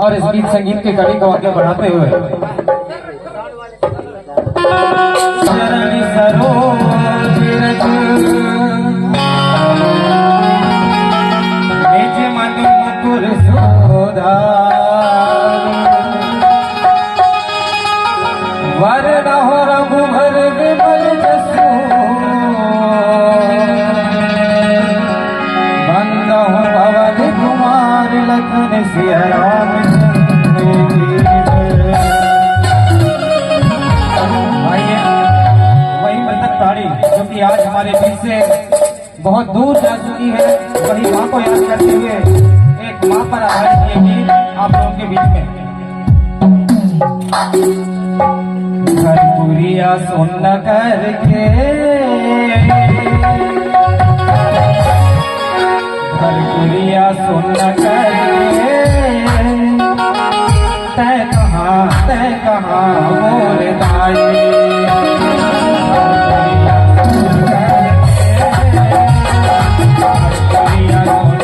और इस गीत संगीत के कड़ी को आगे बढ़ाते हुए चरण सरोज रज निज मधु मुकुर सुधार वरनहुँ रघुबर विमल जसु बंदहुँ पवन कुमार लखन सिया राम। जो कि आज हमारे बीच से बहुत दूर जा चुकी है, वही माँ को याद करते हुए एक माँ पर आधारित ये गीत आप लोगों के बीच में। भरपुरिया सुन करके भरपुरिया सुन करके तै कहाँ मोर दाई। मोर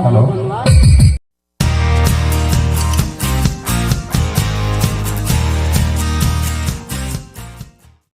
हेलो